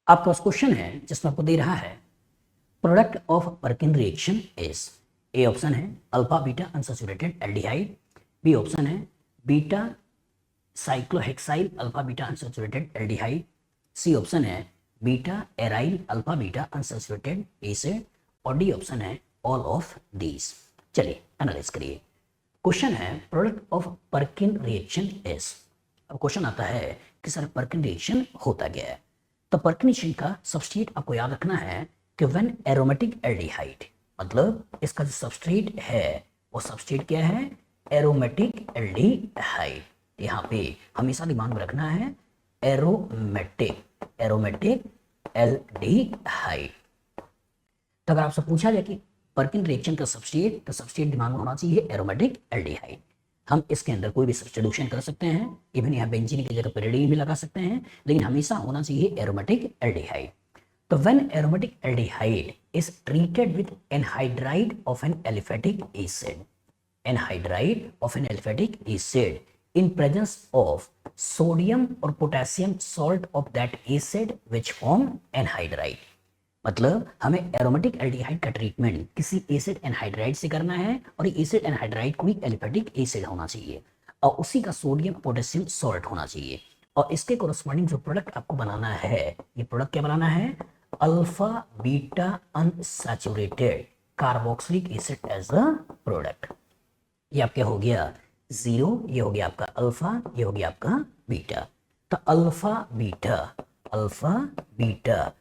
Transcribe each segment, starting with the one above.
आपके पास क्वेश्चन है जिसमें आपको दे रहा है product of Perkin reaction is, A option है alpha beta unsaturated aldehyde, B option है beta cyclohexyl alpha beta unsaturated aldehyde, C option है beta aryl alpha beta unsaturated acid और डी ऑप्शन है ऑल ऑफ दीज। चलिए analyse करिए। Question है product of Perkin reaction is. अब question आता है कि सर पर्किन रिएक्शन होता क्या है। तो पर्किन रिएक्शन का सबस्ट्रेट आपको याद रखना है कि व्हेन एरोमेटिक एल्डिहाइड, मतलब इसका जो सबस्ट्रेट है वो सबस्ट्रेट क्या है, एरोमेटिक एल्डिहाइड। यहाँ पे हमेशा दिमाग में रखना है एरोमेटिक एल्डिहाइड। तो अगर आपसे पूछा जाए कि पर्किन रिएक्शन का सबस्ट्रेट, तो सबस्ट्रेट दिमाग में होना चाहिए एरोमेटिक एल्डिहाइड। हम इसके अंदर कोई भी सब्स्टिट्यूशन कर सकते हैं, इवन यहाँ बेंजीन की जगह पेरिडीन भी लगा सकते हैं, लेकिन हमेशा होना चाहिए एरोमेटिक एल्डिहाइड। तो when aromatic aldehyde is treated with anhydride of an aliphatic acid, anhydride of an aliphatic acid in presence of sodium or potassium salt of that acid which form anhydride। मतलब हमें aromatic aldehyde का treatment किसी acid anhydride से करना है और ये acid anhydride कोई एलिफेटिक एसिड होना चाहिए और उसी का सोडियम पोटेशियम सॉल्ट होना चाहिए और इसके कोरस्पॉन्डिंग जो प्रोडक्ट आपको बनाना है, ये प्रोडक्ट क्या बनाना है, alpha beta unsaturated carboxylic acid as a product. ये आपका हो गया जीरो, ये हो गया आपका अल्फा, ये हो गया आपका बीटा। तो alpha beta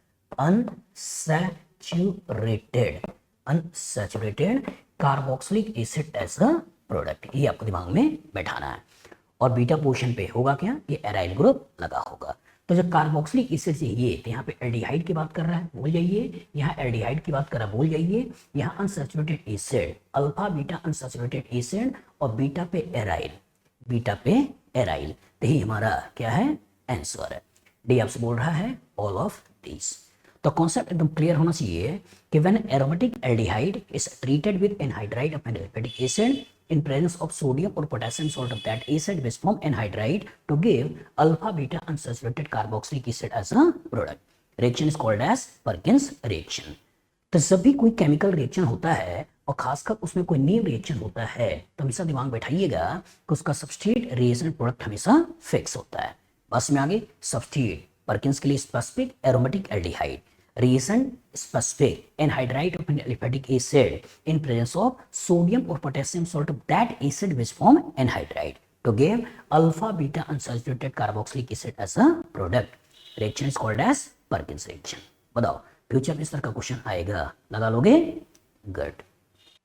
unsaturated carboxylic acid as a product, ये आपको दिमाग में बैठाना है। और बीटा पोर्शन पे होगा क्या, ये एराइल ग्रुप लगा होगा। तो जब कार्बोक्सिलिक एसिड चाहिए तो यहाँ पे एल्डिहाइड की बात कर रहा है, भूल जाइए, यहाँ एल्डिहाइड की बात कर रहा है, भूल जाइए, यहाँ unsaturated acid, alpha beta unsaturated acid और बीटा पे एराइल, तो ही हमारा क्या है, आंसर है। डी आपसे बोल रहा है ऑल ऑफ दिस। तो कॉन्सेप्ट एकदम क्लियर होना चाहिए कि when aromatic aldehyde is treated with anhydride of an aliphatic acid in presence of sodium or potassium salt of that acid which form anhydride to give alpha beta unsaturated carboxylic acid as a product. Reaction is called as Perkins reaction. तो जब भी कोई chemical reaction होता है और खासकर उसमें कोई न्यू रिएक्शन होता है तो हमेशा दिमाग बैठाइएगा कि उसका सबस्ट्रेट रिएजेंट प्रोडक्ट हमेशा फिक्स होता है। बस में आगे सबस्ट्रेट पर्किंस के लिए specific aromatic aldehyde, reagent specific anhydride of an aliphatic acid in presence of sodium or potassium salt of that acid which form anhydride to give alpha beta unsaturated carboxylic acid as a product. Reaction is called as Perkins reaction. बताओ future में इस तरह का question आएगा, लगा लोगे? Good.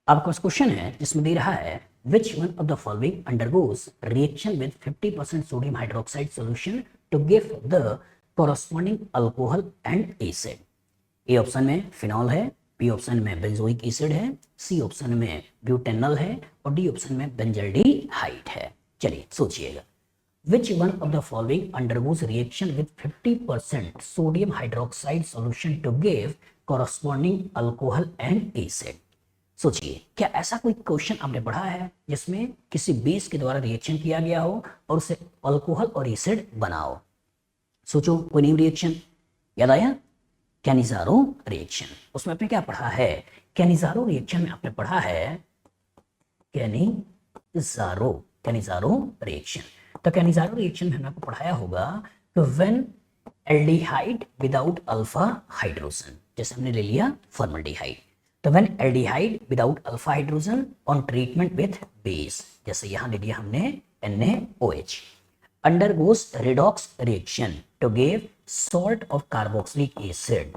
आपके पास question है जिसमें दे रहा है which one of the following undergoes reaction with 50% sodium hydroxide solution to give the corresponding alcohol and acid। A option में फिनॉल है, बी ऑप्शन में बेंजोइक एसिड है, सी ऑप्शन में ब्यूटेनॉल है और डी ऑप्शन में बेंजल्डिहाइड है। चलिए सोचिएगा, which one of the following undergoes reaction with 50% sodium hydroxide solution to give corresponding alcohol and acid. सोचिए, क्या ऐसा कोई क्वेश्चन आपने पढ़ा है जिसमें किसी बेस के द्वारा रिएक्शन किया गया हो और उसे अल्कोहल और एसिड बनाओ? सोचो, कोई न्यू रिएक्शन याद आया? Cannizzaro reaction. उसमें आपने क्या पढ़ा है? कैनिज़ारो रिएक्शन में आपने पढ़ा है कैनिज़ारो रिएक्शन। तो कैनिज़ारो रिएक्शन में हमने आपको पढ़ाया होगा कि when aldehyde without alpha hydrogen, जैसे हमने ले लिया फॉर्मल्डिहाइड, तो when aldehyde without alpha hydrogen on treatment with base, जैसे यहां ले लिया हमने NaOH, undergoes redox reaction to give salt of carboxylic acid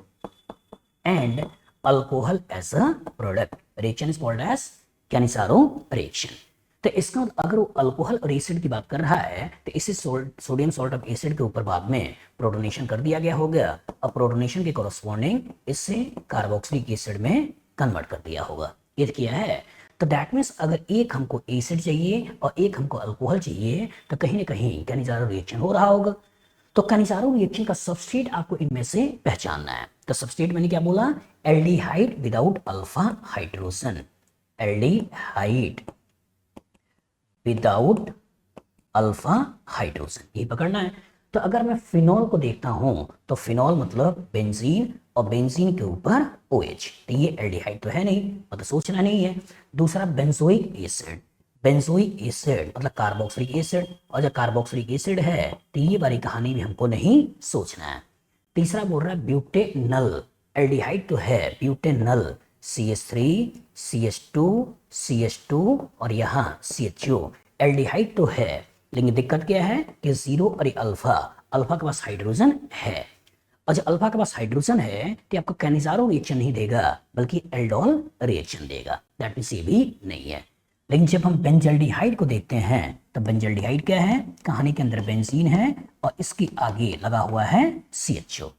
and alcohol as a product. Reaction is called as Cannizzaro reaction. तो इसका मतलब अगर वो अल्कोहल और एसिड की बात कर रहा है तो इसे सोडियम सॉल्ट ऑफ एसिड के ऊपर बाद में प्रोटोनेशन कर दिया गया होगा और प्रोटोनेशन के कोरस्पॉन्डिंग इससे कार्बोक्सिलिक एसिड में कन्वर्ट कर दिया होगा। ये किया है। तो दैट मीन्स अगर एक हमको एसिड चाहिए और एक हमको अल्कोहल चाहिए तो कहीं ना कहीं कैनिज़ारो रिएक्शन हो रहा होगा। तो कैनिज़ारो रिएक्शन का सबस्ट्रेट आपको इनमें से पहचानना है। तो सबस्ट्रेट मैंने क्या बोला? Aldehyde without alpha hydrogen, aldehyde without alpha hydrogen, ये पकड़ना है। तो अगर मैं फिनॉल को देखता हूं तो फिनॉल मतलब बेंजीन, और बेंजीन के ऊपर OH, तो ये एल्डिहाइड तो है नहीं, मतलब सोचना नहीं है। दूसरा बेंजोइक एसिड, बेंजोइक एसिड मतलब कार्बोक्सिलिक एसिड, और जब कार्बोक्सिलिक एसिड है तो ये वाली कहानी भी हमको नहीं सोचना है। तीसरा बोल रहा है ब्यूटेनल, एल्डिहाइड तो है ब्यूटेनल, CH3 CH2 CH2 और यहाँ CHO, एल्डिहाइड तो है, लेकिन दिक्कत क्या है कि जीरो और अल्फा, अल्फा के पास हाइड्रोजन है, और जब अल्फा के पास हाइड्रोजन है तो आपको कैनिजारो रिएक्शन नहीं देगा बल्कि एल्डोल रिएक्शन देगा, दैट मींस ये भी नहीं है। लेकिन जब हम बेंजल्डिहाइड को देखते हैं तो बेंजल्डिहाइड क्या है, कहानी के अंदर बेंजीन है और इसके आगे लगा हुआ है CHO,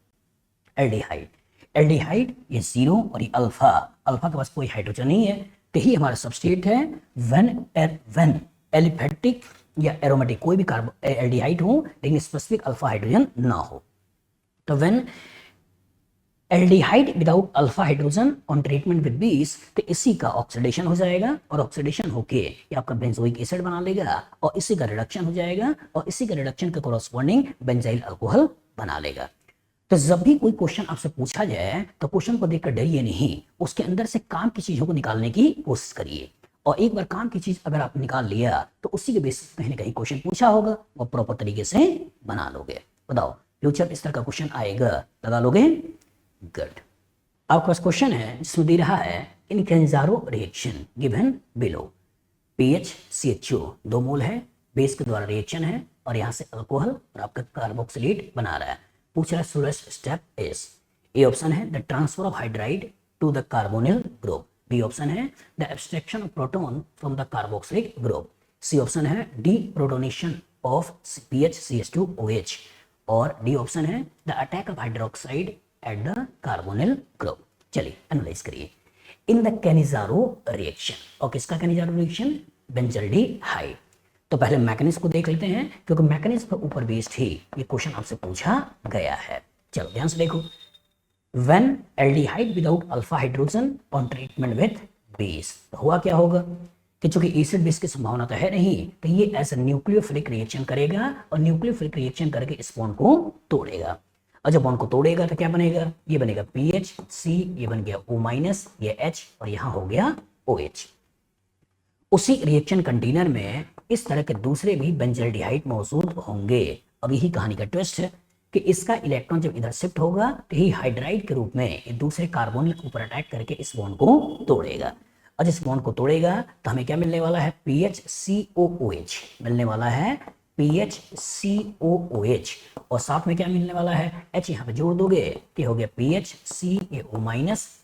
एल्डिहाइड। एल्डिहाइड ये जीरो और ये अल्फा, अल्फा के पास कोई हाइड्रोजन नहीं है, तो ही हमारा सबस्ट्रेट है। व्हेन एलिफेटिक या एरोमेटिक कोई भी कार्बो एल्डिहाइड हो लेकिन स्पेसिफिक अल्फा हाइड्रोजन ना हो, तो when aldehyde without alpha hydrogen on treatment with base, तो इसी का ऑक्सीडेशन हो जाएगा और ऑक्सीडेशन होके ये आपका बेंजोइक एसिड बना लेगा और इसी का रिडक्शन हो जाएगा और इसी का रिडक्शन के कोरस्पॉन्डिंग बेंजाइल अल्कोहल बना लेगा। तो जब भी कोई क्वेश्चन आपसे पूछा जाए तो क्वेश्चन को देखकर डरिए नहीं, उसके अंदर से काम की चीजों को निकालने की कोशिश करिए, और एक बार काम की चीज अगर आप निकाल लिया तो उसी के बेसिस कहीं ना कहीं क्वेश्चन पूछा होगा वो प्रॉपर तरीके से बना लोगे। बताओ फ्यूचर इस तरह का क्वेश्चन आएगा, लगा लोगे? गुड। आपके पास क्वेश्चन है जिसमें दे रहा है in Cannizzaro reaction given below, PH CHO 2 mole है, बेस के द्वारा रिएक्शन है और यहाँ से अल्कोहल और आपका कार्बोक्सिलेट बना रहा है। पूछ रहा है slowest step is, A option है the transfer of hydride to the carbonyl group, B option है the abstraction of proton from the carboxylic group, C option है the protonation of PH CH2OH, और डी ऑप्शन है the attack of hydroxide at the carbonyl group. चलिए analyse करिए। In the Cannizzaro reaction, और किसका Cannizzaro reaction? Benzaldehyde. तो पहले mechanism को देख लेते हैं क्योंकि मैकेनिज्म पर ऊपर बेस्ड ही ये क्वेश्चन आपसे पूछा गया है। चलो ध्यान से देखो, when aldehyde without alpha hydrogen on treatment with base, तो हुआ क्या होगा कि चूंकि एसिड बेस की संभावना तो है नहीं, तो ये एज अ न्यूक्लियोफिलिक रिएक्शन करेगा और न्यूक्लियोफिलिक रिएक्शन करके इस बॉन्ड को तोड़ेगा, और जब बॉन्ड को तोड़ेगा तो क्या बनेगा? ये बनेगा PHC, ये बन गया O-, ये H और यहां हो गया OH। उसी रिएक्शन कंटेनर में इस तरह के दूसरे भी बेंजल्डिहाइड मौजूद होंगे। अब यही कहानी का ट्विस्ट है कि इसका इलेक्ट्रॉन जब इधर शिफ्ट होगा तो ही हाइड्राइड के रूप में ये दूसरे कार्बोनिल के ऊपर अटैक करके इस बॉन्ड को तोड़ेगा, और जिस बॉन्ड को तोड़ेगा तो हमें क्या मिलने वाला है? PHCOOH मिलने वाला है, PHCOOH, और साथ में क्या मिलने वाला है? H यहाँ पे जोड़ दोगे तो हो गया PHC, ये O-,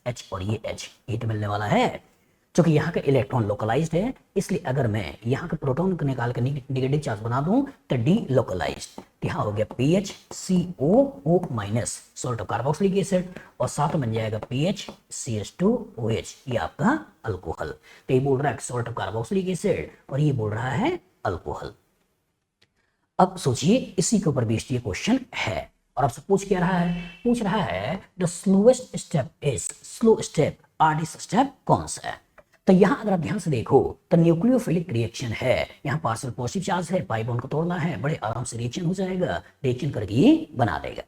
H और ये H, ये तो मिलने वाला है। क्योंकि यहाँ का इलेक्ट्रॉन लोकलाइज्ड है, इसलिए अगर मैं यहाँ के प्रोटॉन को निकाल कर नेगेटिव चार्ज बना दूं तो डी लोकलाइज्ड, यहाँ हो गया PHCOO- salt of carboxylic acid, और साथ में बन जाएगा PHCH2OH, ये आपका अल्कोहल। तो ये बोल रहा है सॉल्ट ऑफ कार्बोक्सिलिक एसिड और ये बोल रहा है अल्कोहल। अब सोचिए इसी के ऊपर बेस्ड ये क्वेश्चन है और आपसे पूछ क्या रहा है? पूछ रहा है the slowest step is, slow step RDS step कौन सा है? तो यहां अगर आप ध्यान से देखो तो न्यूक्लियोफिलिक रिएक्शन है, यहाँ पार्शियल पॉजिटिव चार्ज है, पाई बॉन्ड को तोड़ना है, बड़े आराम से रिएक्शन हो जाएगा, रिएक्शन करके ये बना देगा।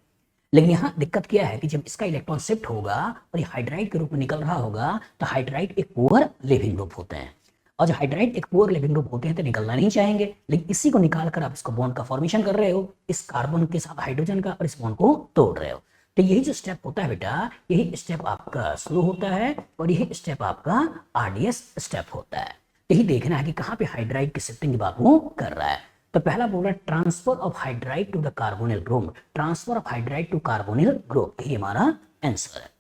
लेकिन यहाँ दिक्कत क्या है कि जब इसका इलेक्ट्रॉन शिफ्ट होगा और ये हाइड्राइड के रूप में निकल रहा होगा तो हाइड्राइड एक पुअर लिविंग ग्रुप होते हैं, और जब हाइड्राइड एक पुअर लिविंग ग्रुप होते हैं तो निकलना नहीं चाहेंगे, लेकिन इसी को निकाल कर आप इसको बॉन्ड का फॉर्मेशन कर रहे हो, इस कार्बन के साथ हाइड्रोजन का, और इस बॉन्ड को तोड़ रहे हो। तो यही जो स्टेप होता है बेटा, यही स्टेप आपका स्लो होता है और यही स्टेप आपका RDS स्टेप होता है। यही देखना है कि कहाँ पे हाइड्राइड की शिफ्टिंग की बात वो कर रहा है। तो पहला बोल रहा है transfer of hydride to the carbonyl group, transfer of hydride to carbonyl group, यही हमारा आंसर है।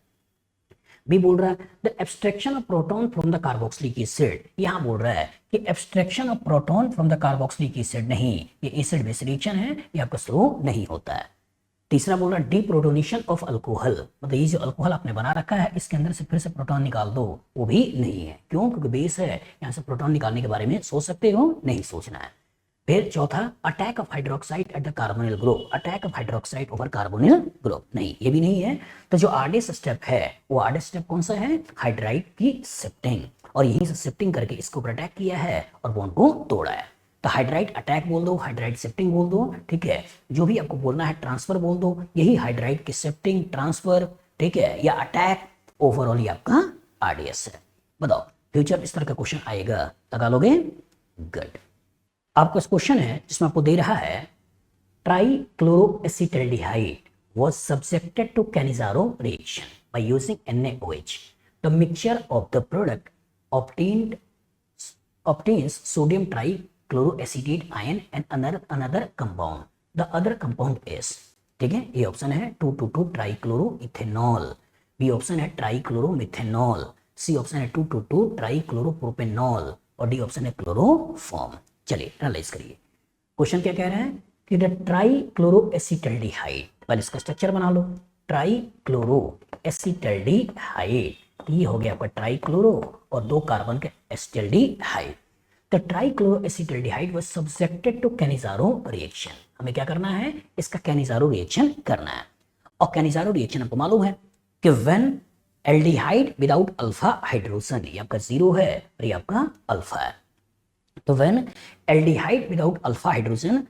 बी बोल रहा है the abstraction of proton from the carboxylic acid, यहां बोल रहा है कि abstraction of proton from the carboxylic acid नहीं, ये एसिड बेस रिएक्शन है, ये आपका स्लो नहीं होता है। तीसरा बोल रहा है डीप्रोटोनेशन ऑफ अल्कोहल, मतलब ये जो अल्कोहल आपने बना रखा है इसके अंदर से फिर से प्रोटॉन निकाल दो, वो भी नहीं है। क्यों? क्योंकि बेस है, यहां से प्रोटॉन निकालने के बारे में सोच सकते हो, नहीं सोचना है। फिर चौथा attack of hydroxide at the carbonyl group, attack of hydroxide over carbonyl group नहीं, ये भी नहीं है। तो जो RDS स्टेप है वो RDS स्टेप कौन सा है? हाइड्राइड की शिफ्टिंग, और यहीं से शिफ्टिंग करके इसको ऊपर अटैक किया है और बॉन्ड को तोड़ा है। तो हाइड्राइड अटैक बोल दो, हाइड्राइड शिफ्टिंग बोल दो, ठीक है, जो भी आपको बोलना है, ट्रांसफर बोल दो, यही हाइड्राइड की शिफ्टिंग, ट्रांसफर, ठीक है, या अटैक, ओवरऑल ये आपका आरडीएस है। बताओ फ्यूचर इस तरह का क्वेश्चन आएगा, लगा लोगे? गुड। आपका क्वेश्चन है जिसमें आपको दे रहा है ट्राइक्लोरोएसिटल्डिहाइड was subjected to Cannizzaro reaction by using NaOH. The mixture of the product obtains sodium trichloroacetate ion and another compound. The other compound is, ठीक है, ए ऑप्शन है 2,2,2 ट्राइक्लोरोइथेनॉल, बी ऑप्शन है ट्राइक्लोरोमिथेनॉल, सी ऑप्शन है 2,2,2 ट्राइक्लोरोप्रोपेनॉल और डी ऑप्शन है chloroform. चलिए analyse करिए। Question क्या कह रहा है कि द ट्राइक्लोरोएसिटल्डिहाइड, पहले इसका स्ट्रक्चर बना लो। ट्राइक्लोरोएसिटल्डिहाइड, ये हो गया आपका ट्राइक्लोरो और 2 कार्बन के acetaldehyde. The trichloroacetaldehyde was subjected to Cannizzaro reaction. हमें क्या करना है, इसका कैनिज़ारो रिएक्शन करना है। और कैनिज़ारो रिएक्शन आपको मालूम है कि when aldehyde without alpha hydrogen, ये आपका 0 है और ये आपका अल्फा है। तो when aldehyde without alpha hydrogen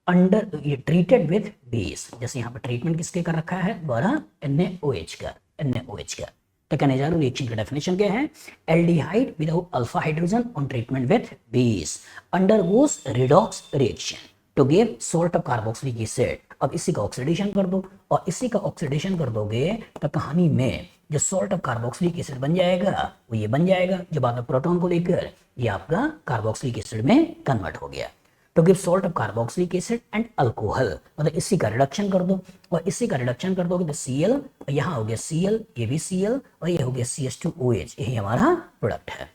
under treated with base, जैसे यहाँ पर ट्रीटमेंट किसके कर रखा है, द्वारा NaOH का, NaOH का। तो कैनिज़ारो रिएक्शन की डेफिनेशन क्या है, aldehyde without alpha hydrogen on treatment with base undergoes redox reaction to give salt of carboxylic acid. अब इसी का ऑक्सीडेशन कर दो और इसी का ऑक्सीडेशन कर दोगे तो कहानी में जो सॉल्ट ऑफ कार्बोक्सिलिक एसिड बन जाएगा वो ये बन जाएगा, जो बाद में प्रोटॉन को लेकर ये आपका कार्बोक्सिलिक एसिड में कन्वर्ट हो गया। तो give salt of carboxylic acid and alcohol, मतलब इसी का रिडक्शन कर दो और इसी का रिडक्शन कर दोगे तो Cl, और यहाँ हो गया Cl, ये भी Cl और ये हो गया CH2OH, यही हमारा प्रोडक्ट है।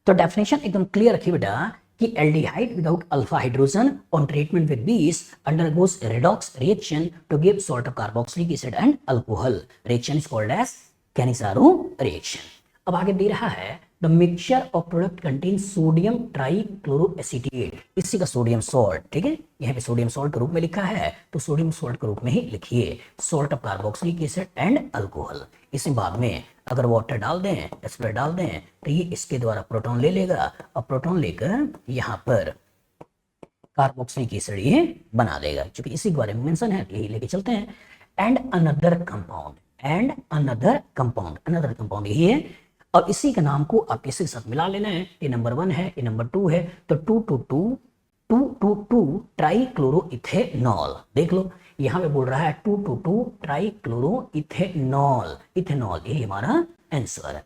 तो डेफिनेशन एकदम क्लियर रखिए बेटा कि aldehyde without alpha hydrogen on treatment with base undergoes redox reaction to give salt of carboxylic acid and alcohol. Reaction is called as Cannizzaro reaction. अब आगे दे रहा है the mixture of product contain sodium trichloroacetate, इसी का sodium salt, ठीक है, यहाँ पे सोडियम सॉल्ट के रूप में लिखा है तो सोडियम सॉल्ट के रूप में ही लिखिए, salt of carboxylic acid and alcohol. इसी बाद में अगर वाटर डाल दें, एस्पर डाल दें तो ये इसके द्वारा प्रोटॉन ले लेगा और प्रोटॉन लेकर यहाँ पर कार्बोक्सिलिक एसिड ये बना देगा, क्योंकि इसी के बारे में मेंशन है, यही लेके चलते हैं। And another compound, and another compound, another compound यही है और इसी के नाम को आप किसी के साथ मिला लेना है। ये नंबर 1 है, ये नंबर 2 है, तो 2,2,2 ट्राइक्लोरोइथेनॉल। देख लो यहाँ पे बोल रहा है 2,2,2 ट्राइक्लोरोइथेनॉल, इथेनॉल, यही हमारा आंसर है।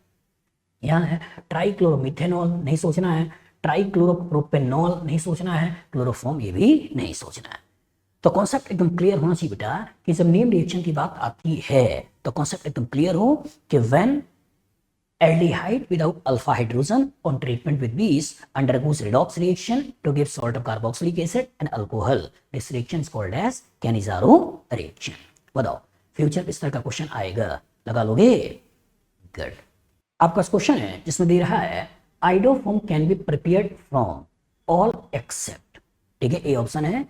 यहाँ है ट्राइक्लोरोमिथेनॉल, नहीं सोचना है, ट्राइक्लोरोप्रोपेनॉल नहीं सोचना है, क्लोरोफॉर्म ये भी नहीं सोचना है। तो कॉन्सेप्ट एकदम क्लियर होना चाहिए बेटा कि जब नेम रिएक्शन की बात आती है तो कॉन्सेप्ट एकदम क्लियर हो कि when aldehyde without alpha hydrogen on treatment with bees undergoes redox reaction to give salt of carboxylic acid and alcohol. This reaction is called as Cannizzaro reaction. बताओ future इस तरह का क्वेश्चन आएगा, लगा लोगे? गुड। आपका क्वेश्चन है जिसमें दे रहा है iodoform can be prepared from all except, ठीक है, ए ऑप्शन है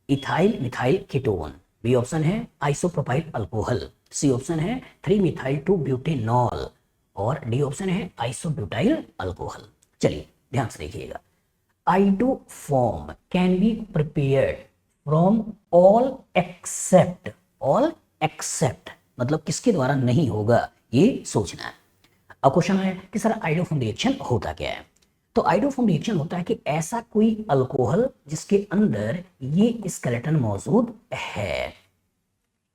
ethyl methyl ketone, B option है आइसोप्रोपाइल अल्कोहल, सी ऑप्शन है 3-methyl-2-butanol और डी ऑप्शन है आइसोब्यूटाइल अल्कोहल। चलिए ध्यान से देखिएगा, iodoform can be prepared from all except, all except मतलब किसके द्वारा नहीं होगा ये सोचना है। अब क्वेश्चन है कि सर आइडोफॉर्म रिएक्शन होता क्या है, तो आइडोफॉर्म रिएक्शन होता है कि ऐसा कोई अल्कोहल जिसके अंदर ये स्केलेटन मौजूद है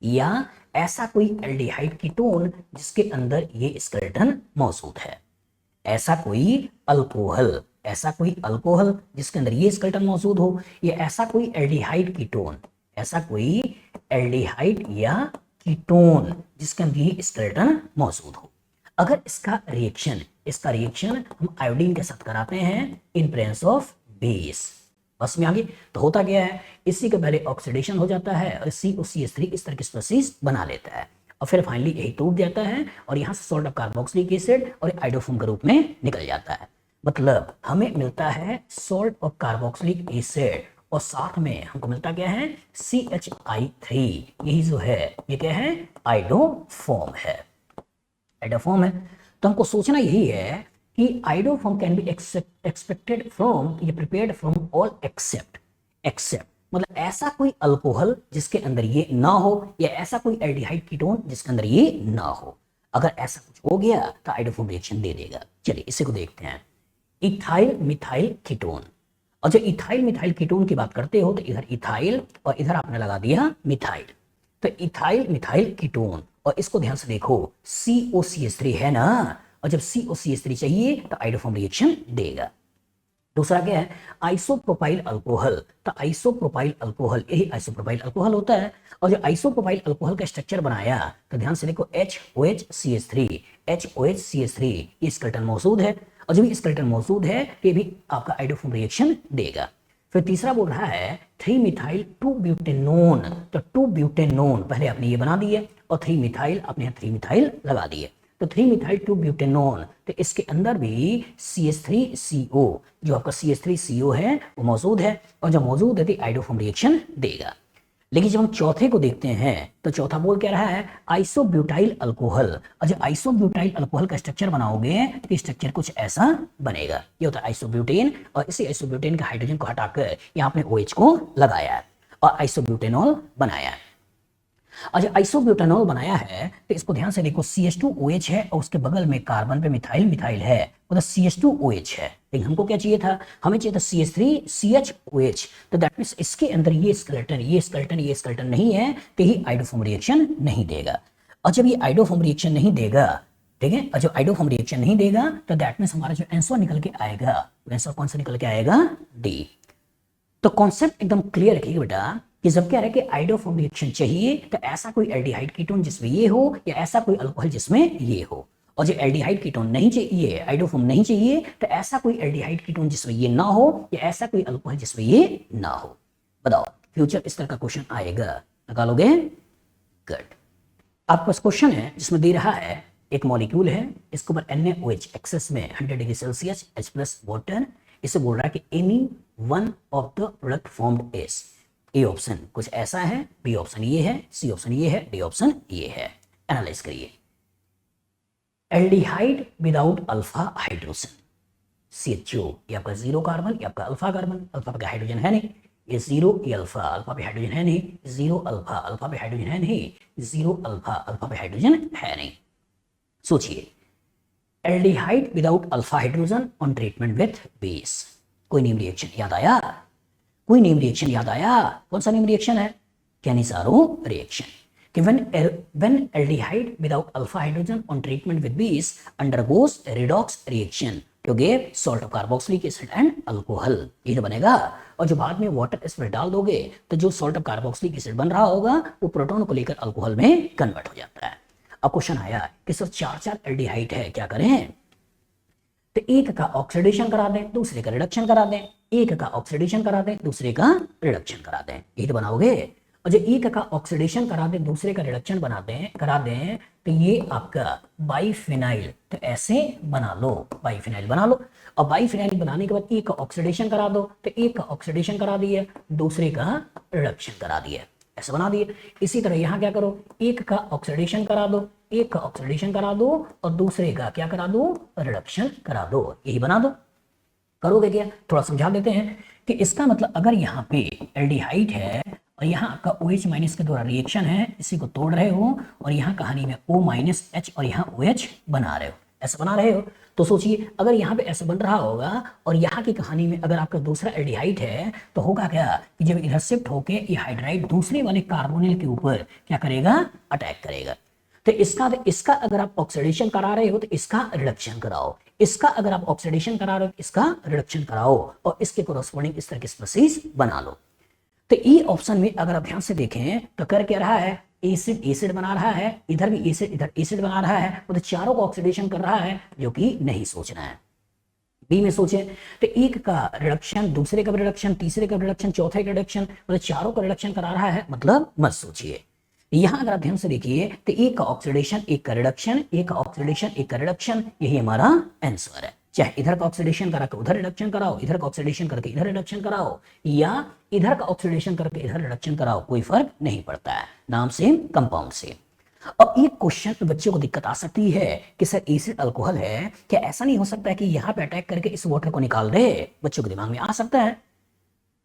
या ऐसा कोई एल्डिहाइड कीटोन जिसके अंदर ये स्केलेटन मौजूद है, ऐसा कोई अल्कोहल, ऐसा कोई अल्कोहल जिसके अंदर ये स्केलेटन मौजूद हो, या ऐसा कोई एल्डिहाइड कीटोन, ऐसा कोई एल्डिहाइड या कीटोन जिसके अंदर ये स्केलेटन मौजूद हो। अगर इसका रिएक्शन हम आयोडीन के साथ कराते हैं इन प्रेजेंस ऑफ बेस, बस में आगे तो होता क्या है, इसी के पहले ऑक्सीडेशन हो जाता है और COCH3 इस तरह की स्पीशीज बना लेता है और फिर फाइनली यही टूट जाता है और यहाँ से सॉल्ट ऑफ कार्बोक्सिलिक एसिड और आइडोफॉर्म के रूप में निकल जाता है। मतलब हमें मिलता है सॉल्ट ऑफ कार्बोक्सिलिक एसिड और साथ में हमको मिलता क्या है CHI3, यही जो है ये क्या है आइडोफॉर्म है, आइडोफॉर्म है। तो हमको सोचना यही है कि iodoform can be expected from, ये प्रिपेयर्ड फ्रॉम ऑल एक्सेप्ट मतलब ऐसा कोई अल्कोहल जिसके अंदर ये ना हो, या ऐसा कोई एल्डिहाइड कीटोन जिसके अंदर ये ना हो। अगर ऐसा कुछ हो गया तो आइडोफॉर्म रिएक्शन दे देगा। चलिए इसे को देखते हैं। इथाइल मिथाइल कीटोन, और जब इथाइल मिथाइल कीटोन की बात करते हो तो इधर इथाइल और इधर आपने लगा दिया मिथाइल, तो इथाइल मिथाइल कीटोन, और इसको ध्यान से देखो COCH3 है ना, और जब COCH3 चाहिए तो आइडोफॉर्म रिएक्शन देगा। दूसरा क्या है, आइसोप्रोपाइल अल्कोहल, तो आइसोप्रोपाइल अल्कोहल यही आइसोप्रोपाइल अल्कोहल होता है। और जो आइसोप्रोपाइल अल्कोहल का स्ट्रक्चर बनाया तो ध्यान से देखो HOHCH3 ये स्केलेटन मौजूद है, और जब ये स्केलेटन मौजूद है तो ये भी आपका आइडोफॉर्म रिएक्शन देगा। फिर तीसरा बोल रहा है 3 मिथाइल 2 ब्यूटेनोन, तो 2 ब्यूटेनोन पहले आपने ये बना दिए और 3 मिथाइल आपने यहाँ 3 मिथाइल लगा दिए, तो 3 मिथाइल 2 ब्यूटेनोन, तो इसके अंदर भी CH3CO, जो आपका CH3CO है वो मौजूद है, और जब मौजूद है तो आइडोफॉर्म रिएक्शन देगा। लेकिन जब हम चौथे को देखते हैं तो चौथा बोल क्या रहा है, आइसोब्यूटाइल अल्कोहल, और जब आइसोब्यूटाइल अल्कोहल का स्ट्रक्चर बनाओगे तो स्ट्रक्चर कुछ ऐसा बनेगा, ये होता है आइसोब्यूटेन, और इसी आइसोब्यूटेन के हाइड्रोजन को हटाकर यहाँ आपने OH को लगाया है और आइसोब्यूटेनॉल बनाया है। और जब आइसोब्यूटेनॉल बनाया है तो इसको ध्यान से देखो CH2OH है और उसके बगल में कार्बन पे मिथाइल मिथाइल है, मतलब CH2OH है, लेकिन हमको क्या चाहिए था, हमें चाहिए था CH3CHOH, तो दैट मींस इसके अंदर ये स्केलेटन नहीं है, तो ही आइडोफॉर्म रिएक्शन नहीं देगा। और जब ये आइडोफॉर्म रिएक्शन नहीं देगा, ठीक है, और जब आइडोफॉर्म रिएक्शन नहीं देगा तो दैट मींस हमारा जो आंसर निकल के आएगा, आंसर कौन सा निकल के आएगा, डी। तो कॉन्सेप्ट एकदम क्लियर रखिएगा बेटा कि जब क्या है कि आइडोफॉर्म रिएक्शन चाहिए तो ऐसा कोई एल्डिहाइड कीटोन जिसमें ये हो, या ऐसा कोई अल्कोहल जिसमें ये हो, और जो एल्डिहाइड कीटोन नहीं चाहिए, आइडोफॉर्म नहीं चाहिए, तो ऐसा कोई एल्डिहाइड कीटोन जिसमें ये ना हो, या ऐसा कोई अल्कोहल जिसमें ये ना हो। बताओ फ्यूचर इस तरह का क्वेश्चन आएगा, निकालोगे? गुड। आपके पास क्वेश्चन है जिसमें दे रहा है एक मॉलिक्यूल है, इसके ऊपर NaOH एक्सेस में 100 डिग्री सेल्सियस H+ वाटर, इसे बोल रहा है कि any one of the product formed is, A option कुछ ऐसा है, बी ऑप्शन ये है, सी ऑप्शन ये है, डी ऑप्शन ये है। एनालाइज करिए। Aldehyde without alpha hydrogen, CHO, ये आपका 0 कार्बन, ये आपका अल्फा कार्बन, अल्फा पे हाइड्रोजन है नहीं, ये 0 ये अल्फा, अल्फा पे हाइड्रोजन है नहीं, 0 अल्फा, अल्फा पे हाइड्रोजन है नहीं, 0 अल्फा, अल्फा पे हाइड्रोजन है नहीं। सोचिए, aldehyde without alpha hydrogen on treatment with base, कोई नेम रिएक्शन याद आया? कोई नेम रिएक्शन याद आया? कौन सा नेम रिएक्शन है? कैनिसारो रिएक्शन। कि when aldehyde without alpha hydrogen on treatment with base undergoes redox reaction to give salt of carboxylic acid and alcohol, ये तो बनेगा। और जो बाद में वाटर इस पर डाल दोगे तो जो सॉल्ट ऑफ कार्बोक्सिलिक एसिड बन रहा होगा वो प्रोटॉन को लेकर अल्कोहल में कन्वर्ट हो जाता है। अब क्वेश्चन आया कि सर 4 एल्डिहाइड है, क्या करें? तो एक का ऑक्सीडेशन करा दें, दूसरे का रिडक्शन करा दें, एक का ऑक्सीडेशन करा दें, दूसरे का रिडक्शन करा दें, ये तो बनाओगे। और जो एक का ऑक्सीडेशन करा दें, दूसरे का रिडक्शन करा दें, तो ये आपका बाइफिनाइल, तो ऐसे बना लो, बाइफिनाइल बना लो। और बाइफिनाइल बनाने के बाद एक का ऑक्सीडेशन करा दो, तो एक का ऑक्सीडेशन करा दिया, दूसरे का रिडक्शन करा दिया, ऐसे बना दिए। इसी तरह यहाँ क्या करो, एक का ऑक्सीडेशन करा दो, एक का ऑक्सीडेशन करा दो और दूसरे का क्या करा दो, रिडक्शन करा दो, यही बना दो। करोगे क्या? थोड़ा समझा देते हैं कि इसका मतलब अगर यहाँ पे एल्डिहाइड है और यहाँ आपका OH- के द्वारा रिएक्शन है, इसी को तोड़ रहे हो और यहाँ कहानी में O-H और यहाँ OH बना रहे हो, ऐसा बना रहे हो। तो सोचिए अगर यहाँ पे ऐसा बन रहा होगा और यहाँ की कहानी में अगर आपका दूसरा एल्डिहाइड है तो होगा क्या कि जब इधर शिफ्ट होके ये हाइड्राइड दूसरे वाले कार्बोनिल के ऊपर क्या करेगा, अटैक करेगा। तो इसका अगर आप ऑक्सीडेशन करा रहे हो तो इसका रिडक्शन कराओ, इसका अगर आप ऑक्सीडेशन करा रहे हो तो इसका रिडक्शन कराओ और इसके कोरस्पोंडिंग इस तरह की स्पीशीज बना लो। तो ई ऑप्शन में अगर आप ध्यान से देखें तो कर क्या रहा है, एसिड एसिड बना रहा है, इधर भी एसिड इधर एसिड बना रहा है, तो चारों को ऑक्सीडेशन कर रहा है, जो कि नहीं सोचना है। बी में सोचे तो एक का रिडक्शन, दूसरे का रिडक्शन, तीसरे का रिडक्शन, चौथे का रिडक्शन, मतलब चारों का रिडक्शन करा रहा है, मतलब मत सोचिए। यहां अगर आप ध्यान से देखिए तो एक का ऑक्सीडेशन, एक का रिडक्शन, एक का ऑक्सीडेशन, एक का रिडक्शन, यही हमारा आंसर है। चाहे इधर का ऑक्सीडेशन करा के उधर रिडक्शन कराओ, इधर का ऑक्सीडेशन करके इधर रिडक्शन कराओ, या इधर का ऑक्सीडेशन करके इधर रिडक्शन कराओ, कोई फर्क नहीं पड़ता है, नाम सेम कंपाउंड सेम। अब एक क्वेश्चन में बच्चे को दिक्कत आ सकती है कि सर एसिड अल्कोहल है, क्या ऐसा नहीं हो सकता है कि यहाँ पे अटैक करके इस वाटर को निकाल दे? बच्चों के दिमाग में आ सकता है,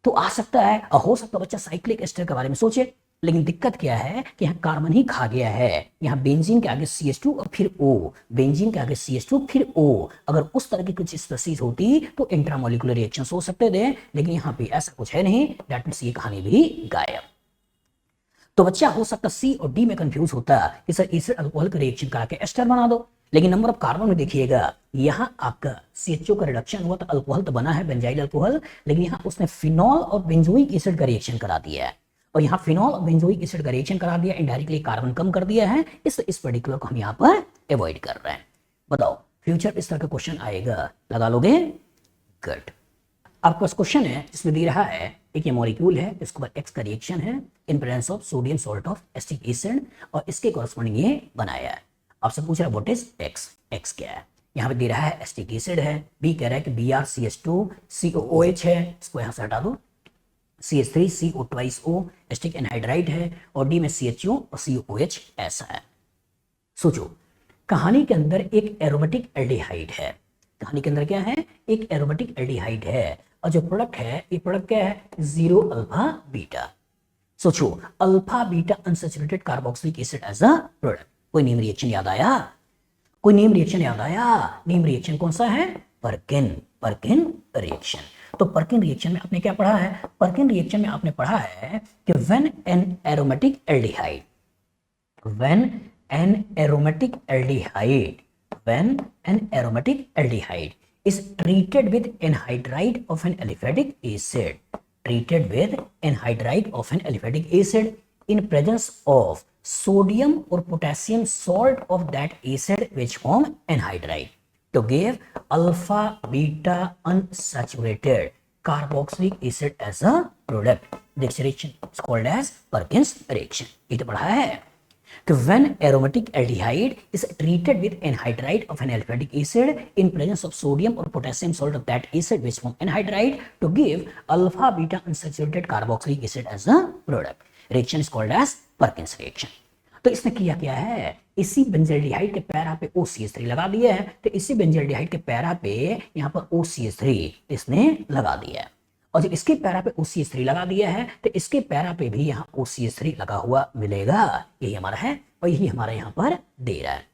तो आ सकता है और हो सकता है बच्चा साइक्लिक एस्टर के बारे में सोचे। लेकिन दिक्कत क्या है कि यहाँ कार्बन ही खा गया है, यहाँ बेंजीन के आगे CH2 और फिर O, बेंजीन के आगे CH2 फिर O। अगर उस तरह की कुछ स्पीशीज होती तो इंट्रामोलिकुलर रिएक्शन हो सकते थे, लेकिन यहाँ पे ऐसा कुछ है नहीं। दैट मींस ये कहानी भी गायब। तो बच्चा हो सकता C और D में कंफ्यूज होता कि सर एसिड अल्कोहल का रिएक्शन करा के एस्टर बना दो, लेकिन नंबर ऑफ कार्बन में देखिएगा यहाँ आपका CHO का रिडक्शन हुआ तो अल्कोहल तो बना है बेंजाइल अल्कोहल, लेकिन यहाँ उसने फिनॉल और बेंजोइक एसिड का रिएक्शन करा दिया है, और यहाँ फिनॉल और बेंजोइक एसिड का रिएक्शन करा दिया, इनडायरेक्टली कार्बन कम कर दिया है। इस पर्टिकुलर को हम यहाँ पर अवॉइड कर रहे हैं। बताओ फ्यूचर इस तरह का क्वेश्चन आएगा, लगा लोगे? गुड। आपके पास क्वेश्चन है जिसमें दे रहा है एक ये मॉलिक्यूल है, इसके ऊपर X का रिएक्शन है in presence of sodium salt of acetic acid, और इसके कॉरस्पॉन्डिंग ये बनाया है। आपसे पूछ रहा है व्हाट इज X क्या है? यहाँ पे दे रहा है एसिटिक एसिड है, B कह रहा है कि BrCH2COOH है, इसको यहाँ से हटा दो, CH3CO2O एसिटिक एनहाइड्राइड है, और D में CHO और COOH ऐसा है। सोचो कहानी के अंदर एक एरोमेटिक एल्डिहाइड है, कहानी के अंदर क्या है? एक एरोमेटिक एल्डिहाइड है, और जो प्रोडक्ट है ये प्रोडक्ट क्या है? 0 अल्फा बीटा। सोचो alpha beta unsaturated carboxylic acid as a product. कोई नेम रिएक्शन याद आया? कोई नेम रिएक्शन याद आया? नेम रिएक्शन कौन सा है? Perkin reaction. तो पर्किन रिएक्शन में आपने क्या पढ़ा है? पर्किन रिएक्शन में आपने पढ़ा है कि when an aromatic aldehyde is treated with anhydride of an aliphatic acid, in presence of sodium or potassium salt of that acid which form anhydride to give alpha beta unsaturated carboxylic acid as a product. This reaction is called as Perkins reaction. ये तो पढ़ा है कि when aromatic aldehyde is treated with anhydride of an aliphatic acid in presence of sodium or potassium salt of that acid which form anhydride to give alpha beta unsaturated carboxylic acid as a product. Reaction is called as Perkins reaction. तो इसने किया क्या है? इसी benzaldehyde के para पे OCH3 लगा दिया है, तो इसी बेंजाइल्डिहाइड के पैरा पे यहाँ पर OCH3 इसने लगा दिया है, और जब इसके पैरा पे OCH3 लगा दिया है तो इसके पैरा पे भी यहाँ OCH3 लगा हुआ मिलेगा। यही हमारा है और यही हमारा यहाँ पर दे रहा है।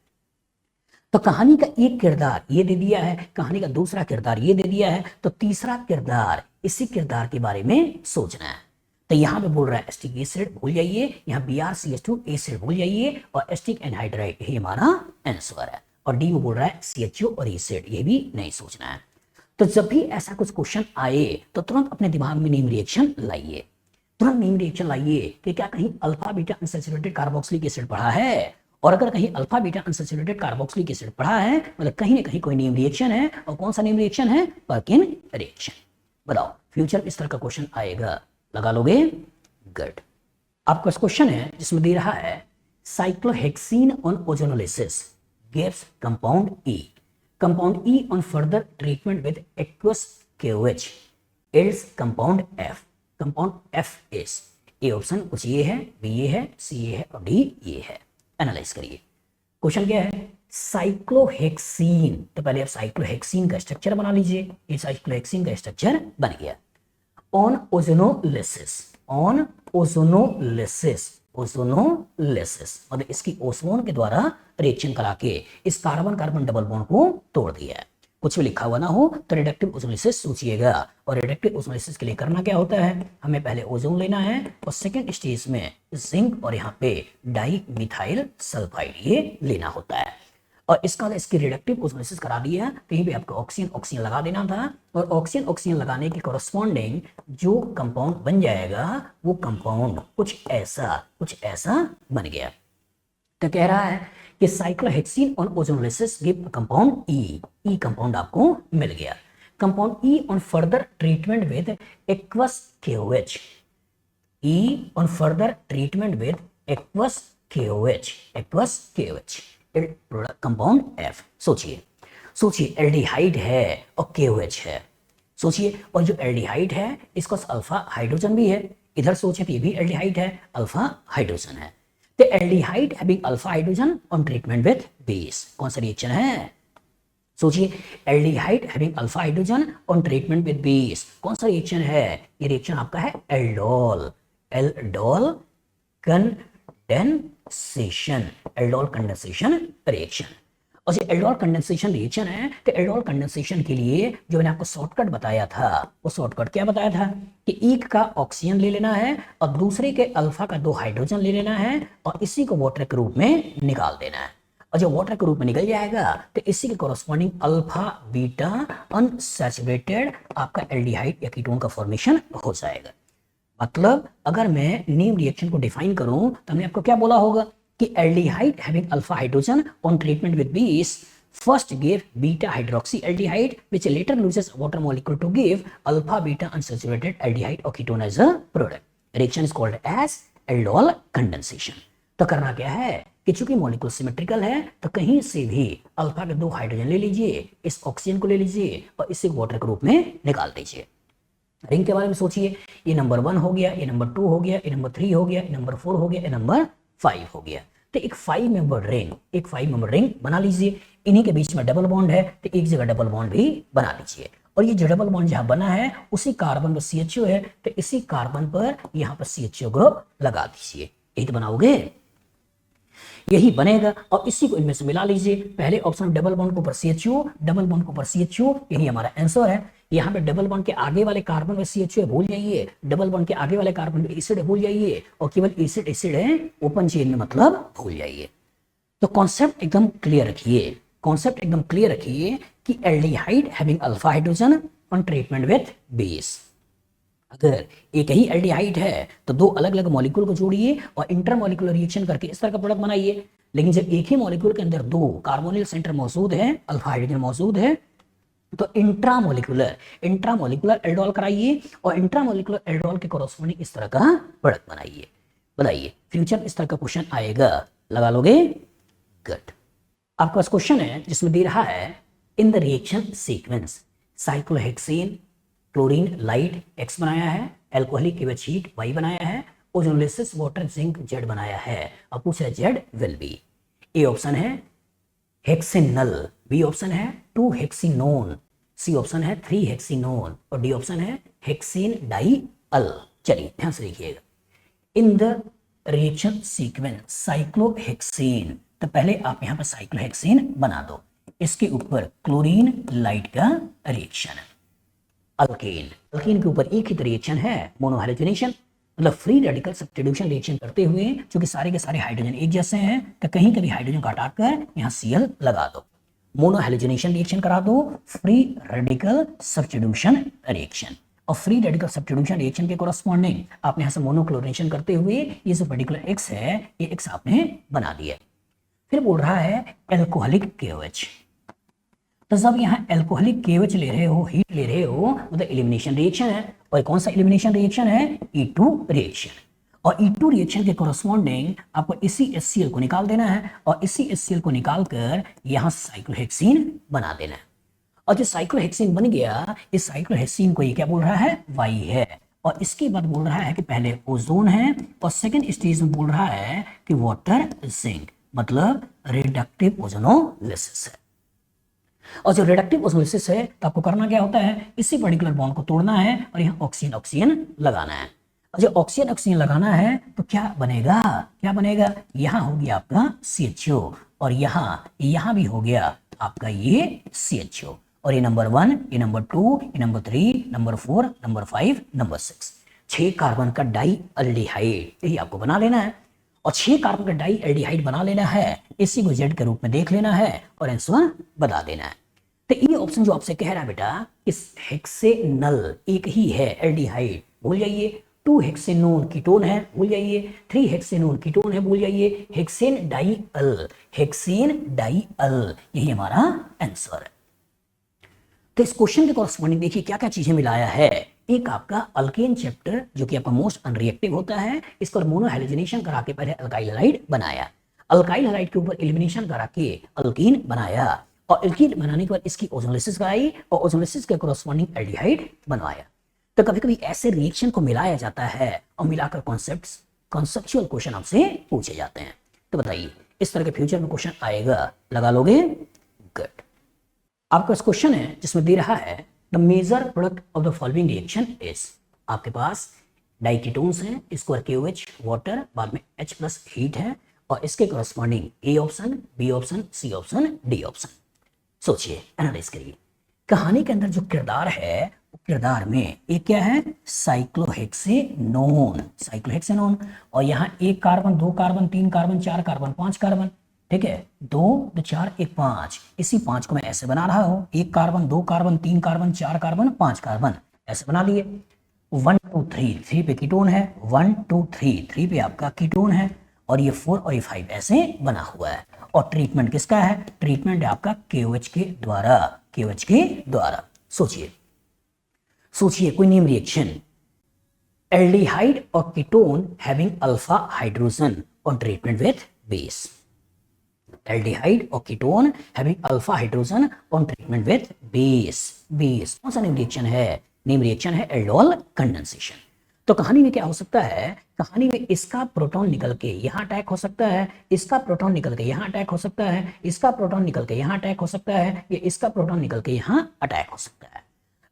तो कहानी का एक किरदार ये दे दिया है, कहानी का दूसरा किरदार ये दे दिया है, तो तीसरा किरदार, इसी किरदार के बारे में सोचना है। तो यहाँ पे बोल रहा है एसिटिक एसिड भूल जाइए, यहाँ BrCH2 एसिड भूल जाइए, और एसिटिक एनहाइड्राइड यही हमारा आंसर है, और डी में बोल रहा है CHO और एसिड, ये भी नहीं सोचना है। तो जब भी ऐसा कुछ क्वेश्चन आए तो तुरंत अपने दिमाग में नेम रिएक्शन लाइए, तुरंत नेम रिएक्शन लाइए कि क्या कहीं alpha beta unsaturated carboxylic acid पढ़ा है, और अगर कहीं alpha beta unsaturated carboxylic acid पढ़ा है मतलब कहीं ना कहीं कोई नेम रिएक्शन है, और कौन सा नेम रिएक्शन है? Perkin reaction. बताओ फ्यूचर इस तरह का क्वेश्चन आएगा, लगा लोगे? गुड। आपका क्वेश्चन है जिसमें दे रहा है cyclohexene on ozonolysis gives compound E on further treatment with aqueous KOH yields compound F. Compound F is A option कुछ ये है, B ये है, C ये है और D ये है। एनालाइज करिए क्वेश्चन क्या है? साइक्लोहेक्सीन, तो पहले आप साइक्लोहेक्सीन का स्ट्रक्चर बना लीजिए। ये साइक्लोहेक्सीन का स्ट्रक्चर बन गया। ऑन ओजोनोलिसिस मतलब इसकी ओजोन के द्वारा रिएक्शन करा के इस कार्बन कार्बन डबल बॉन्ड को तोड़ दिया है। कुछ भी लिखा हुआ ना हो तो रिडक्टिव ओजोनोलिसिस सोचिएगा, और रिडक्टिव ओजोनोलिसिस के लिए करना क्या होता है? हमें पहले ओजोन लेना है और सेकंड स्टेज में जिंक और यहाँ पे डाई मिथाइल सल्फाइड ये लेना होता है, और इसका इसकी रिडक्टिव ओजोनोलिसिस करा दिया। कहीं भी आपको ऑक्सीजन लगा देना था, और ऑक्सीजन लगाने के कॉरस्पॉन्डिंग जो कंपाउंड बन जाएगा वो कंपाउंड कुछ ऐसा बन गया। तो कह रहा है कि cyclohexene on ozonolysis give compound E compound आपको मिल गया। Compound E on further treatment with aqueous KOH, E on further treatment with aqueous KOH product compound F। सोचिए एल्डिहाइड है और KOH है, सोचिए, और जो एल्डिहाइड है इसका अल्फा हाइड्रोजन भी है, इधर सोचे तो ये भी एल्डिहाइड है, अल्फा हाइड्रोजन है। The aldehyde having alpha hydrogen on treatment with base, कौन सा रिएक्शन है? सोचिए, aldehyde having alpha hydrogen on treatment with base, कौन सा रिएक्शन है? ये रिएक्शन आपका है aldol, aldol condensation, aldol condensation reaction. और ये एल्डोल कंडेंसेशन रिएक्शन है, तो एल्डोल कंडेंसेशन के लिए जो मैंने आपको शॉर्टकट बताया था, वो शॉर्टकट क्या बताया था कि एक का ऑक्सीजन ले लेना है और दूसरे के अल्फा का 2 हाइड्रोजन ले लेना है और इसी को वाटर के रूप में निकाल देना है। और जब वाटर के रूप में निकल जाएगा तो इसी के कोरस्पॉन्डिंग अल्फा बीटा अनसैचुरेटेड आपका एल्डिहाइड या कीटोन का फॉर्मेशन हो जाएगा। मतलब अगर मैं नेम रिएक्शन को डिफाइन करूं तो हमने आपको क्या बोला होगा कि aldehyde having alpha hydrogen on treatment with base first gave beta hydroxyaldehyde which later loses water molecule to give alpha beta unsaturated aldehyde or ketone as a product. Reaction is called as aldol condensation. तो करना क्या है कि चूंकि molecule symmetrical है तो कहीं से भी अल्फा के 2 हाइड्रोजन ले लीजिए, इस ऑक्सीजन को ले लीजिए और इसे वाटर के रूप में निकाल दीजिए। रिंग के बारे में सोचिए, ये नंबर 1 हो गया, ये नंबर 2 हो गया, ये नंबर 3 हो गया, ये नंबर 4 हो गया, ये नंबर 5 हो गया। तो एक 5 मेंबर रिंग बना लीजिए। इन्हीं के बीच में डबल बॉन्ड है तो एक जगह डबल बॉन्ड भी बना लीजिए। और ये जो डबल बॉन्ड जहां बना है उसी कार्बन पर CHO है तो इसी कार्बन पर यहाँ पर CHO ग्रुप लगा दीजिए। यही तो बनाओगे, यही बनेगा। और इसी को इनमें से मिला लीजिए। पहले ऑप्शन डबल बॉन्ड के ऊपर CHO, डबल बॉन्ड के ऊपर CHO, यही हमारा आंसर है। यहाँ पे डबल बॉन्ड के आगे वाले कार्बन में CHO है, भूल जाइए। डबल बॉन्ड के आगे वाले कार्बन में एसिड है, भूल जाइए। और केवल एसिड है ओपन चेन में, मतलब भूल जाइए। तो कॉन्सेप्ट एकदम क्लियर रखिए, कॉन्सेप्ट एकदम क्लियर रखिए कि aldehyde having alpha hydrogen on treatment with base. अगर एक ही एल्डिहाइड है तो 2 अलग अलग मॉलिक्यूल को जोड़िए और इंटरमॉलिक्यूलर रिएक्शन करके इस तरह का प्रोडक्ट बनाइए। लेकिन जब एक ही मॉलिक्यूल के अंदर 2 कार्बोनिल सेंटर मौजूद है, अल्फा हाइड्रोजन मौजूद है, तो इंट्रामोलिकुलर एल्डोल कराइए और इंट्रामोलिकुलर एल्डोल के कोरस्पॉन्डिंग इस तरह का प्रोडक्ट बनाइए। बताइए फ्यूचर इस तरह का क्वेश्चन आएगा, लगा लोगे? गुड। आपके पास क्वेश्चन है जिसमें दे रहा है in the reaction sequence cyclohexane chlorine light X बनाया है, एल्कोहलिक केवेच हीट Y बनाया है, ओजोनोलिसिस वाटर जिंक Z बनाया है। अब पूछ रहा है Z will be. A option है हेक्सेनल, बी ऑप्शन है 2 हेक्सिनोन, सी ऑप्शन है 3 हेक्सिनोन और डी ऑप्शन है हेक्सेन डाइअल। चलिए ध्यान से देखिएगा। In the reaction sequence cyclohexane, तो पहले आप यहां पर साइक्लोहेक्सेन बना दो। इसके ऊपर क्लोरीन लाइट का रिएक्शन है। अल्केन, अल्केन के ऊपर एक ही रिएक्शन है मोनोहाइड्रोजनेशन, मतलब फ्री रेडिकल सब्स्टिट्यूशन रिएक्शन करते हुए क्योंकि सारे के सारे हाइड्रोजन एक जैसे हैं तो कहीं कभी हाइड्रोजन को हटाकर यहाँ Cl लगा दो। मोनोहाइड्रोजनेशन रिएक्शन करा दो, फ्री रेडिकल सब्स्टिट्यूशन रिएक्शन। और फ्री रेडिकल सब्स्टिट्यूशन रिएक्शन के कोरस्पॉन्डिंग आपने यहाँ से मोनोक्लोरिनेशन करते हुए ये जो पर्टिकुलर X है ये X आपने बना दिया। फिर बोल रहा है एल्कोहलिक KOH, तो जब यहाँ एल्कोहलिक KOH ले रहे हो, हीट ले रहे हो, मतलब एलिमिनेशन रिएक्शन है। और कौन सा एलिमिनेशन रिएक्शन है? E2 reaction. और E2 रिएक्शन के कोरस्पॉन्डिंग आपको इसी HCl को निकाल देना है और इसी HCl को निकालकर यहाँ साइक्लोहेक्सीन बना देना है। और जो साइक्लोहेक्सीन बन गया, इस साइक्लोहेक्सीन को ये क्या बोल रहा है? Y है। और इसके बाद बोल रहा है कि पहले ओजोन है और सेकेंड स्टेज में बोल रहा है कि वाटर जिंक, मतलब रिडक्टिव ओजोनोलिसिस है। और जो रिडक्टिव ओजोनोलिसिस है तो आपको करना क्या होता है? इसी पर्टिकुलर बॉन्ड को तोड़ना है और यहाँ ऑक्सीजन ऑक्सीजन लगाना है। और जब ऑक्सीजन ऑक्सीजन लगाना है तो क्या बनेगा? क्या बनेगा? यहाँ हो गया आपका CHO और यहाँ भी हो गया आपका ये CHO। और ये नंबर 1, ये नंबर 2, ये number 3, number 4, number 5, number 6, 6 carbon का डाई एल्डिहाइड यही आपको बना लेना है। और 6 कार्बन का डाई एल्डिहाइड बना लेना है, इसी को Z के रूप में देख लेना है और आंसर बता देना है। तो ये ऑप्शन जो आपसे कह रहा है बेटा इस हेक्सेनल एक ही है एल्डिहाइड, भूल जाइए। 2 हेक्सेनोन कीटोन है, भूल जाइए। 3 हेक्सेनोन कीटोन है, भूल जाइए। हेक्सेन डाइअल यही हमारा आंसर है। तो इस क्वेश्चन के कॉरस्पॉन्डिंग देखिए क्या क्या चीजें मिलाया है। एक आपका अल्केन चैप्टर जो कि आपका मोस्ट अनरिएक्टिव होता है, इस पर मोनोहाइड्रोजनेशन करा के पहले अल्काइल हैलाइड बनाया, अल्काइल हैलाइड के ऊपर एलिमिनेशन करा के अल्कीन बनाया और अल्कीन बनाने के बाद इसकी ओजोनोलिसिस कराई और ओजोनोलिसिस के कॉरस्पॉन्डिंग एल्डिहाइड बनवाया। तो कभी कभी ऐसे रिएक्शन को मिलाया जाता है और मिलाकर कॉन्सेप्ट्स कॉन्सेप्चुअल क्वेश्चन आपसे पूछे जाते हैं। तो बताइए इस तरह के फ्यूचर में क्वेश्चन आएगा, लगा लोगे? गुड। आपके पास क्वेश्चन है जिसमें दे रहा है the major product of the following reaction is. आपके पास डाइकीटोन्स हैं, इसको KOH वाटर, बाद में H प्लस हीट है, और इसके corresponding A option, B option, C option, D option. सोचिए, एनालाइज करिए। कहानी के अंदर जो किरदार है, किरदार में एक क्या है, साइक्लोहेक्सेनोन, साइक्लोहेक्सेनोन, और यहाँ एक कार्बन, दो कार्बन, तीन कार्बन, चार कार्बन, पांच कार्बन, ठीक है, दो, दो चार, एक पांच। इसी पांच को मैं ऐसे बना रहा हूं, एक कार्बन, दो कार्बन, तीन कार्बन, चार कार्बन, पांच कार्बन, ऐसे बना लिए। 1 2 3, 3 पे कीटोन है, 1 2 3, 3 पे आपका कीटोन है, और ये 4 और ये 5 ऐसे बना हुआ है। और ट्रीटमेंट किसका है? ट्रीटमेंट है आपका KOH के द्वारा, KOH के द्वारा। सोचिए सोचिए, कोई नेम रिएक्शन, एल्डिहाइड और ketone having alpha hydrogen on treatment with base. Aldehyde और ketone having alpha hydrogen on treatment with base. Base कौन सा नेम रिएक्शन है? नेम रिएक्शन है एल्डोल कंडेंसेशन। तो कहानी में क्या हो सकता है? कहानी में इसका प्रोटॉन निकल के यहां अटैक हो सकता है, इसका प्रोटॉन निकल के यहां अटैक हो सकता है, इसका प्रोटॉन निकल के यहां अटैक हो सकता है, या इसका प्रोटॉन निकल के यहां अटैक हो सकता है।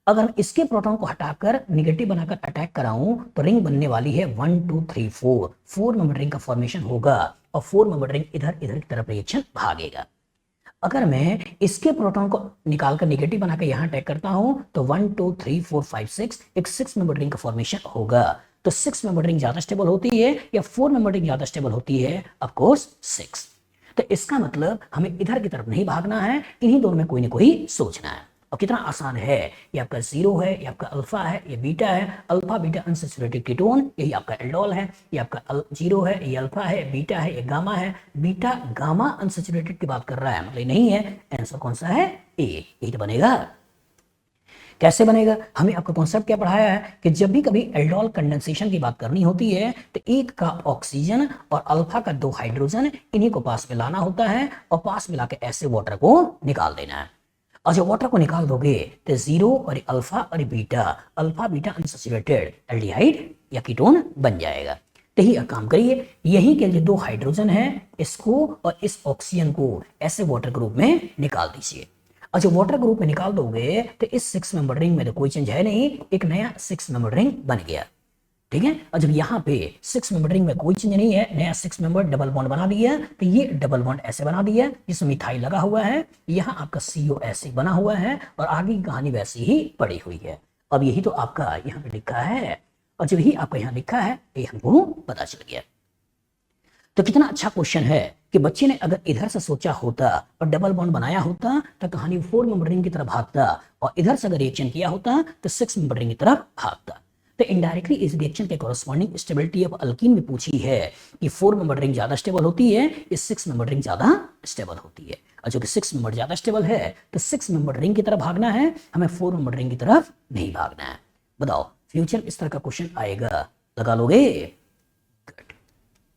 अगर इसके प्रोटॉन को हटाकर निगेटिव बनाकर अटैक कराऊं तो रिंग बनने वाली है 1 2 3 4, 4 मेंबर रिंग का फॉर्मेशन होगा, और 4 मेंबर रिंग इधर इधर की तरफ रिएक्शन भागेगा। अगर मैं इसके प्रोटॉन को निकालकर निगेटिव बनाकर यहां अटैक करता हूं तो 1 2 3 4 5 6, एक 6 मेंबर रिंग का फॉर्मेशन होगा। तो 6 मेंबर रिंग ज्यादा स्टेबल होती है या 4 मेंबर रिंग ज्यादा स्टेबल होती है? Of course 6। तो इसका मतलब हमें इधर की तरफ नहीं भागना है, इन्हीं दोनों में कोई ना कोई सोचना है। और कितना आसान है, ये आपका जीरो है, ये आपका अल्फा है, ये बीटा है। अल्फा बीटा अनसैचुरेटेड कीटोन, यही आपका एल्डोल है। ये आपका जीरो है, ये अल्फा है, बीटा है, ये गामा है। बीटा गामा अनसैचुरेटेड की बात कर रहा है, मतलब नहीं है। आंसर कौन सा है? ए। यही तो बनेगा। कैसे बनेगा? हमें आपका कॉन्सेप्ट क्या पढ़ाया है कि जब भी कभी एल्डोल कंडेंसेशन की बात करनी होती है तो एक का ऑक्सीजन और अल्फा का 2 हाइड्रोजन, इन्हीं को पास में लाना होता है, और पास मिला के ऐसे वाटर को निकाल देना है। और जब वाटर को निकाल दोगे तो जीरो और अल्फा और beta, alpha beta unsaturated aldehyde या कीटोन बन जाएगा। तो यही काम करिए, यही के लिए 2 हाइड्रोजन है, इसको और इस ऑक्सीजन को ऐसे वाटर ग्रुप में निकाल दीजिए। और जब वाटर ग्रुप में निकाल दोगे तो इस 6 मेंबर रिंग में तो कोई चेंज है नहीं, एक नया 6 मेंबर रिंग बन गया, ठीक है। और जब यहाँ पे 6 मेंबर रिंग में कोई चेंज नहीं है, नया 6 मेंबर डबल बॉन्ड बना दिया, तो ये डबल बॉन्ड ऐसे बना दिया जिसमें मिथाइल लगा हुआ है, यहाँ आपका CO ऐसे बना हुआ है, और आगे की कहानी वैसी ही पड़ी हुई है। अब यही तो आपका यहाँ पे लिखा है, और जब ही आपका यहाँ लिखा है ये हमको पता चल गया। तो कितना अच्छा क्वेश्चन है कि बच्चे ने अगर इधर से सोचा होता और डबल बॉन्ड बनाया होता तो कहानी 4 मेंबर रिंग की तरफ भागता, और इधर से अगर रिएक्शन किया होता तो 6 मेंबर रिंग की तरफ भागता। तो इनडायरेक्टली इस रिएक्शन के कॉरस्पॉन्डिंग स्टेबिलिटी ऑफ अल्कीन में पूछी है कि 4 मेंबर रिंग ज्यादा स्टेबल होती है, इस 6 मेंबर रिंग ज्यादा स्टेबल होती है। और जो कि 6 मेंबर ज्यादा स्टेबल है तो 6 मेंबर रिंग की तरफ भागना है, हमें 4 मेंबर रिंग की तरफ नहीं भागना है। बताओ फ्यूचर इस तरह का क्वेश्चन आएगा, लगा लोगे?